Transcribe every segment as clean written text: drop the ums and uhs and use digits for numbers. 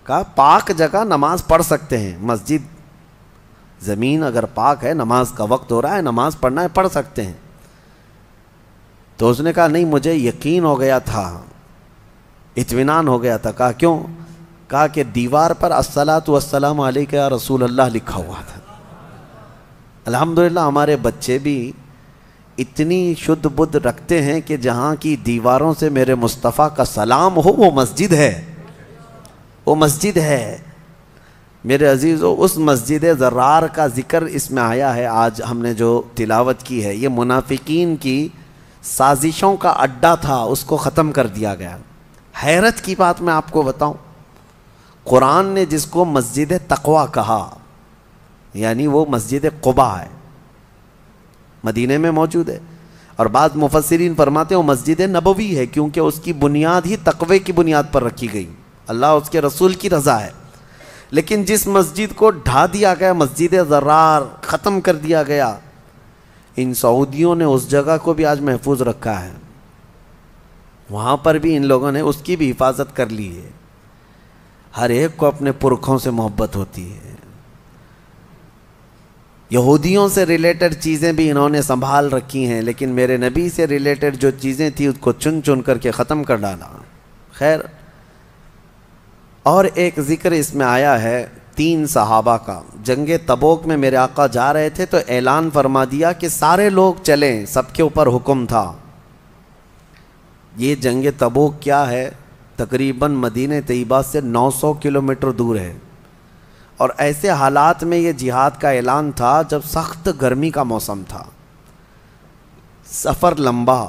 کہا پاک جگہ نماز پڑھ سکتے ہیں، مسجد زمین اگر پاک ہے، نماز کا وقت ہو رہا ہے، نماز پڑھنا ہے، پڑھ سکتے ہیں۔ تو اس نے کہا نہیں، مجھے یقین ہو گیا تھا، اطمینان ہو گیا تھا۔ کہا کیوں؟ کہا کہ دیوار پر الصلاۃ والسلام علیک یا رسول اللہ لکھا ہوا تھا۔ الحمدللہ ہمارے بچے بھی اتنی شدھ بدھ رکھتے ہیں کہ جہاں کی دیواروں سے میرے مصطفیٰ کا سلام ہو وہ مسجد ہے، وہ مسجد ہے۔ میرے عزیزو، اس مسجد ضرار کا ذکر اس میں آیا ہے۔ آج ہم نے جو تلاوت کی ہے یہ منافقین کی سازشوں کا اڈا تھا، اس کو ختم کر دیا گیا۔ حیرت کی بات میں آپ کو بتاؤں، قرآن نے جس کو مسجد تقویٰ کہا، یعنی وہ مسجد قباء ہے، مدینے میں موجود ہے، اور بعض مفسرین فرماتے ہیں وہ مسجد نبوی ہے کیونکہ اس کی بنیاد ہی تقوی کی بنیاد پر رکھی گئی، اللہ اس کے رسول کی رضا ہے۔ لیکن جس مسجد کو ڈھا دیا گیا، مسجد ضرار ختم کر دیا گیا، ان سعودیوں نے اس جگہ کو بھی آج محفوظ رکھا ہے، وہاں پر بھی ان لوگوں نے اس کی بھی حفاظت کر لی ہے۔ ہر ایک کو اپنے پرکھوں سے محبت ہوتی ہے۔ یہودیوں سے ریلیٹڈ چیزیں بھی انہوں نے سنبھال رکھی ہیں، لیکن میرے نبی سے ریلیٹڈ جو چیزیں تھیں اس کو چن چن کر کے ختم کر ڈالا۔ خیر، اور ایک ذکر اس میں آیا ہے 3 صحابہ کا۔ جنگ تبوک میں میرے آقا جا رہے تھے تو اعلان فرما دیا کہ سارے لوگ چلیں، سب کے اوپر حکم تھا۔ یہ جنگ تبوک کیا ہے؟ تقریباً مدینہ طیبہ سے 900 کلومیٹر دور ہے، اور ایسے حالات میں یہ جہاد کا اعلان تھا جب سخت گرمی کا موسم تھا، سفر لمبا،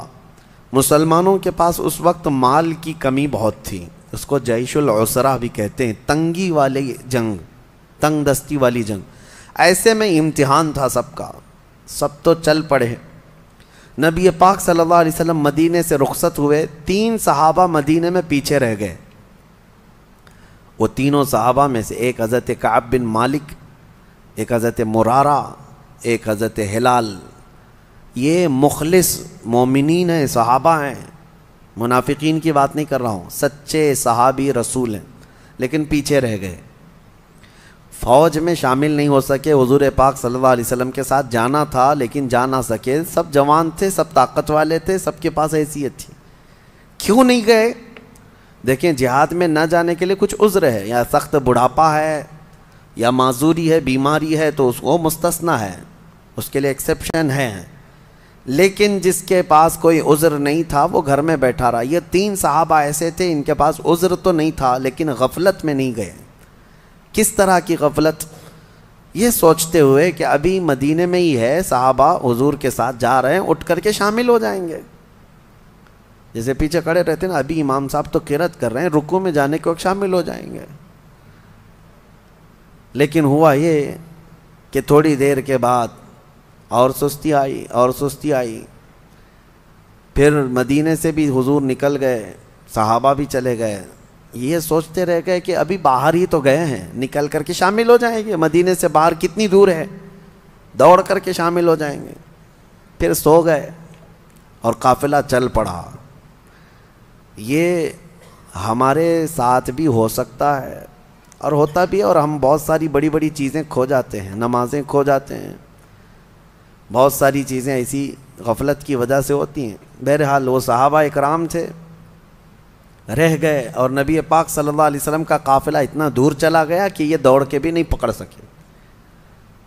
مسلمانوں کے پاس اس وقت مال کی کمی بہت تھی، اس کو جیش العسرہ بھی کہتے ہیں، تنگی والی جنگ، تنگ دستی والی جنگ۔ ایسے میں امتحان تھا سب کا، سب تو چل پڑے۔ نبی پاک صلی اللہ علیہ وسلم مدینے سے رخصت ہوئے، 3 صحابہ مدینے میں پیچھے رہ گئے۔ وہ تینوں صحابہ میں سے ایک حضرت کعب بن مالک، ایک حضرت مرارہ، ایک حضرت ہلال، یہ مخلص مومنین ہیں، صحابہ ہیں، منافقین کی بات نہیں کر رہا ہوں، سچے صحابی رسول ہیں، لیکن پیچھے رہ گئے، فوج میں شامل نہیں ہو سکے۔ حضور پاک صلی اللہ علیہ وسلم کے ساتھ جانا تھا لیکن جا نہ سکے، سب جوان تھے، سب طاقت والے تھے، سب کے پاس حیثیت تھی۔ کیوں نہیں گئے؟ دیکھیں، جہاد میں نہ جانے کے لیے کچھ عذر ہے، یا سخت بڑھاپا ہے، یا معذوری ہے، بیماری ہے، تو اس کو مستثنیٰ ہے، اس کے لیے ایکسیپشن ہے۔ لیکن جس کے پاس کوئی عذر نہیں تھا وہ گھر میں بیٹھا رہا۔ یہ 3 صحابہ ایسے تھے، ان کے پاس عذر تو نہیں تھا لیکن غفلت میں نہیں گئے۔ کس طرح کی غفلت؟ یہ سوچتے ہوئے کہ ابھی مدینے میں ہی ہے، صحابہ حضور کے ساتھ جا رہے ہیں، اٹھ کر کے شامل ہو جائیں گے۔ جیسے پیچھے کھڑے رہتے ہیں نا، ابھی امام صاحب تو قرات کر رہے ہیں، رکوع میں جانے کے وقت شامل ہو جائیں گے۔ لیکن ہوا یہ کہ تھوڑی دیر کے بعد اور سستی آئی، اور سستی آئی، پھر مدینے سے بھی حضور نکل گئے، صحابہ بھی چلے گئے۔ یہ سوچتے رہ گئے کہ ابھی باہر ہی تو گئے ہیں، نکل کر کے شامل ہو جائیں گے، مدینے سے باہر کتنی دور ہے، دوڑ کر کے شامل ہو جائیں گے۔ پھر سو گئے اور قافلہ چل پڑا۔ یہ ہمارے ساتھ بھی ہو سکتا ہے اور ہوتا بھی ہے، اور ہم بہت ساری بڑی بڑی چیزیں کھو جاتے ہیں، نمازیں کھو جاتے ہیں، بہت ساری چیزیں ایسی غفلت کی وجہ سے ہوتی ہیں۔ بہرحال وہ صحابہ اکرام تھے، رہ گئے، اور نبی پاک صلی اللہ علیہ وسلم کا قافلہ اتنا دور چلا گیا کہ یہ دوڑ کے بھی نہیں پکڑ سکے،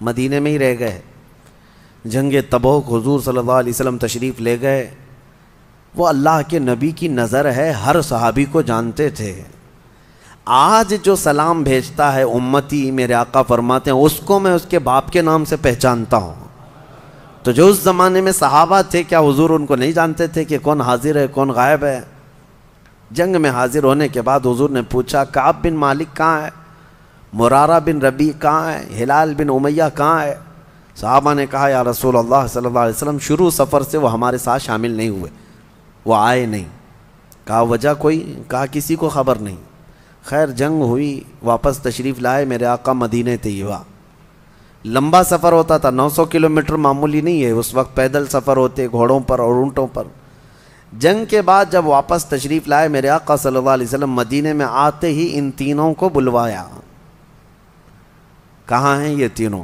مدینے میں ہی رہ گئے۔ جنگ تبوک حضور صلی اللہ علیہ وسلم تشریف لے گئے۔ وہ اللہ کے نبی کی نظر ہے، ہر صحابی کو جانتے تھے۔ آج جو سلام بھیجتا ہے امتی، میرے آقا فرماتے ہیں اس کو میں اس کے باپ کے نام سے پہچانتا ہوں۔ تو جو اس زمانے میں صحابہ تھے، کیا حضور ان کو نہیں جانتے تھے کہ کون حاضر ہے کون غائب ہے؟ جنگ میں حاضر ہونے کے بعد حضور نے پوچھا کعب بن مالک کہاں ہے، مرارہ بن ربیع کہاں ہے، ہلال بن امیہ کہاں ہے؟ صحابہ نے کہا یا رسول اللہ صلی اللہ علیہ وسلم شروع سفر سے وہ ہمارے ساتھ شامل نہیں ہوئے، وہ آئے نہیں۔ کہا وجہ کوئی؟ کہا کسی کو خبر نہیں۔ خیر جنگ ہوئی، واپس تشریف لائے میرے آقا مدینہ طیبہ۔ لمبا سفر ہوتا تھا، 900 کلومیٹر معمولی نہیں ہے، اس وقت پیدل سفر ہوتے، گھوڑوں پر اور اونٹوں پر۔ جنگ کے بعد جب واپس تشریف لائے میرے آقا صلی اللہ علیہ وسلم، مدینے میں آتے ہی ان تینوں کو بلوایا. کہاں ہیں یہ تینوں؟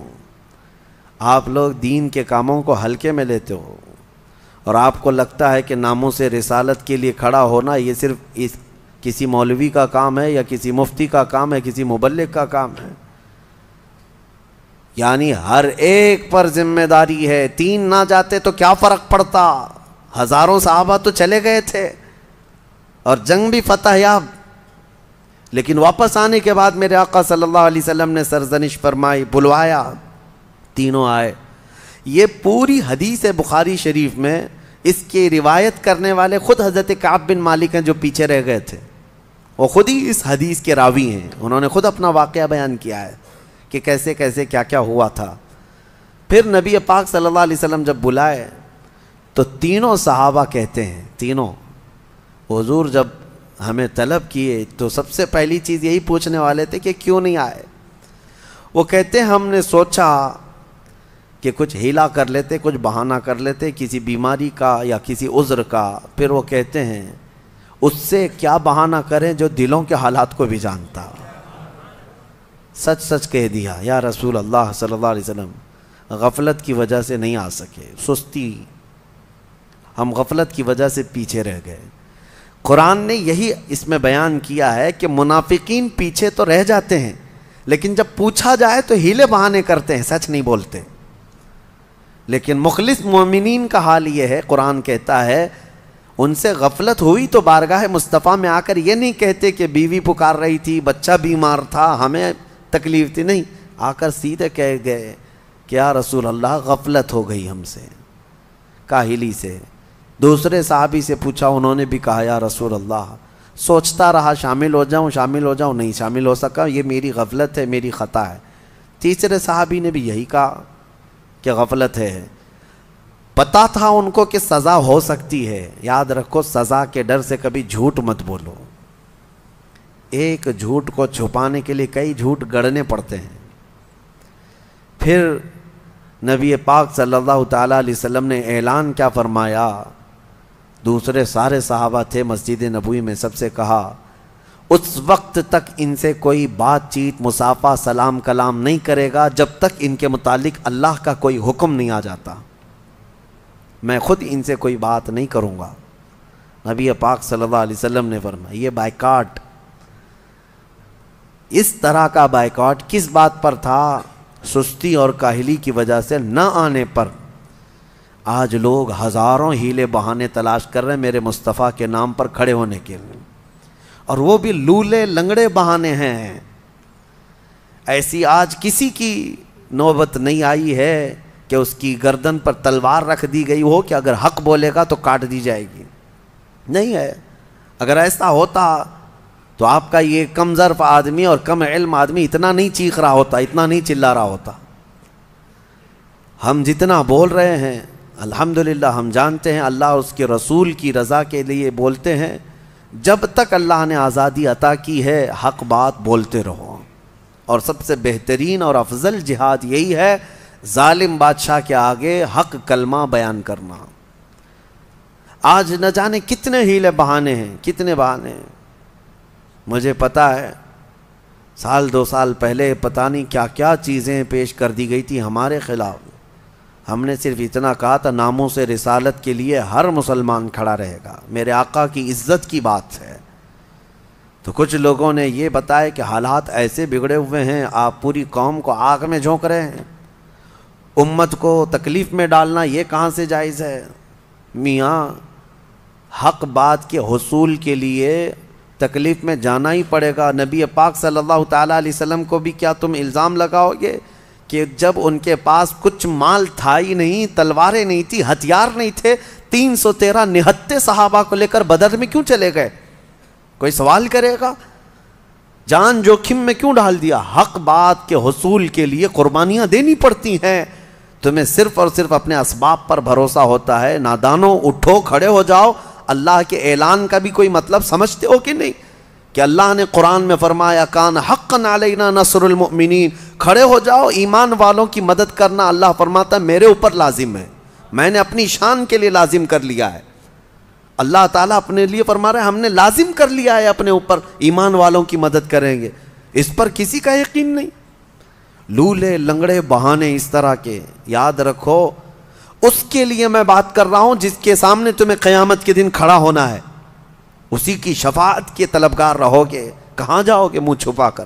آپ لوگ دین کے کاموں کو ہلکے میں لیتے ہو، اور آپ کو لگتا ہے کہ ناموس رسالت کے لیے کھڑا ہونا یہ صرف کسی مولوی کا کام ہے یا کسی مفتی کا کام ہے، کسی مبلغ کا کام ہے. یعنی ہر ایک پر ذمہ داری ہے. 3 نہ جاتے تو کیا فرق پڑتا، ہزاروں صحابہ تو چلے گئے تھے اور جنگ بھی فتح یاب. لیکن واپس آنے کے بعد میرے آقا صلی اللہ علیہ وسلم نے سرزنش فرمائی، بلوایا، تینوں آئے. یہ پوری حدیث بخاری شریف میں اس کی روایت کرنے والے خود حضرت کعب بن مالک ہیں جو پیچھے رہ گئے تھے. وہ خود ہی اس حدیث کے راوی ہیں، انہوں نے خود اپنا واقعہ بیان کیا ہے کہ کیسے کیسے کیا کیا ہوا تھا. پھر نبی پاک صلی اللہ علیہ وسلم جب بلائے تو تینوں صحابہ کہتے ہیں، تینوں حضور جب ہمیں طلب کیے تو سب سے پہلی چیز یہی پوچھنے والے تھے کہ کیوں نہیں آئے. وہ کہتے ہیں ہم نے سوچا کہ کچھ ہیلا کر لیتے، کچھ بہانہ کر لیتے کسی بیماری کا یا کسی عذر کا. پھر وہ کہتے ہیں اس سے کیا بہانہ کریں جو دلوں کے حالات کو بھی جانتا. سچ سچ کہہ دیا یا رسول اللہ صلی اللہ علیہ وسلم، غفلت کی وجہ سے نہیں آ سکے، سستی، ہم غفلت کی وجہ سے پیچھے رہ گئے. قرآن نے یہی اس میں بیان کیا ہے کہ منافقین پیچھے تو رہ جاتے ہیں لیکن جب پوچھا جائے تو ہیلے بہانے کرتے ہیں، سچ نہیں بولتے. لیکن مخلص مومنین کا حال یہ ہے، قرآن کہتا ہے ان سے غفلت ہوئی تو بارگاہ مصطفیٰ میں آ کر یہ نہیں کہتے کہ بیوی پکار رہی تھی، بچہ بیمار تھا، ہمیں تکلیف تھی. نہیں، آ کر سیدھے کہہ گئے کہ یا رسول اللہ غفلت ہو گئی ہم سے، کاہلی سے. دوسرے صحابی سے پوچھا، انہوں نے بھی کہا یا رسول اللہ سوچتا رہا شامل ہو جاؤں، نہیں شامل ہو سکا، یہ میری غفلت ہے، میری خطا ہے. تیسرے صحابی نے بھی یہی کہا کہ غفلت ہے. پتا تھا ان کو کہ سزا ہو سکتی ہے. یاد رکھو سزا کے ڈر سے کبھی جھوٹ مت بولو. ایک جھوٹ کو چھپانے کے لیے کئی جھوٹ گڑنے پڑتے ہیں. پھر نبی پاک صلی اللہ تعالیٰ علیہ وسلم نے اعلان کیا فرمایا؟ دوسرے سارے صحابہ تھے مسجد نبوی میں، سب سے کہا اس وقت تک ان سے کوئی بات چیت، مصافحہ، سلام کلام نہیں کرے گا جب تک ان کے متعلق اللہ کا کوئی حکم نہیں آ جاتا. میں خود ان سے کوئی بات نہیں کروں گا. نبی پاک صلی اللہ علیہ وسلم نے فرمایا یہ بائیکاٹ، اس طرح کا بائیکاٹ کس بات پر تھا؟ سستی اور کاہلی کی وجہ سے نہ آنے پر. آج لوگ ہزاروں ہیلے بہانے تلاش کر رہے ہیں میرے مصطفیٰ کے نام پر کھڑے ہونے کے لیے، اور وہ بھی لولے لنگڑے بہانے ہیں. ایسی آج کسی کی نوبت نہیں آئی ہے کہ اس کی گردن پر تلوار رکھ دی گئی ہو کہ اگر حق بولے گا تو کاٹ دی جائے گی. نہیں ہے. اگر ایسا ہوتا تو آپ کا یہ کم ظرف آدمی اور کم علم آدمی اتنا نہیں چیخ رہا ہوتا، اتنا نہیں چلا رہا ہوتا. ہم جتنا بول رہے ہیں الحمدللہ ہم جانتے ہیں اللہ اور اس کے رسول کی رضا کے لیے بولتے ہیں. جب تک اللہ نے آزادی عطا کی ہے حق بات بولتے رہو. اور سب سے بہترین اور افضل جہاد یہی ہے، ظالم بادشاہ کے آگے حق کلمہ بیان کرنا. آج نہ جانے کتنے ہیلے بہانے ہیں، کتنے بہانے ہیں. مجھے پتہ ہے 1-2 سال پہلے پتہ نہیں کیا کیا چیزیں پیش کر دی گئی تھی ہمارے خلاف. ہم نے صرف اتنا کہا تھا ناموس رسالت کے لیے ہر مسلمان کھڑا رہے گا، میرے آقا کی عزت کی بات ہے. تو کچھ لوگوں نے یہ بتایا کہ حالات ایسے بگڑے ہوئے ہیں، آپ پوری قوم کو آگ میں جھونک رہے ہیں، امت کو تکلیف میں ڈالنا یہ کہاں سے جائز ہے؟ میاں حق بات کے حصول کے لیے تکلیف میں جانا ہی پڑے گا. نبی پاک صلی اللہ تعالیٰ علیہ وسلم کو بھی کیا تم الزام لگاؤ گے کہ جب ان کے پاس کچھ مال تھا ہی نہیں، تلواریں نہیں تھی، ہتھیار نہیں تھے، 313 نہتے صحابہ کو لے کر بدر میں کیوں چلے گئے؟ کوئی سوال کرے گا؟ جان جوخم میں کیوں ڈال دیا؟ حق بات کے حصول کے لیے قربانیاں دینی پڑتی ہیں. تمہیں صرف اور صرف اپنے اسباب پر بھروسہ ہوتا ہے. نادانوں اٹھو، کھڑے ہو جاؤ. اللہ کے اعلان کا بھی کوئی مطلب سمجھتے ہو کہ نہیں؟ کہ اللہ نے قرآن میں فرمایا کان حقا علینا نصر المؤمنین. کھڑے ہو جاؤ، ایمان والوں کی مدد کرنا اللہ فرماتا ہے میرے اوپر لازم ہے، میں نے اپنی شان کے لیے لازم کر لیا ہے. اللہ تعالیٰ اپنے لیے فرما رہے ہیں ہم نے لازم کر لیا ہے اپنے اوپر ایمان والوں کی مدد کریں گے، اس پر کسی کا یقین نہیں۔ لولے لنگڑے بہانے اس طرح کے یاد رکھو، اس کے لیے میں بات کر رہا ہوں جس کے سامنے تمہیں قیامت کے دن کھڑا ہونا ہے، اسی کی شفاعت کے طلبگار رہو گے، کہاں جاؤ گے منہ چھپا کر؟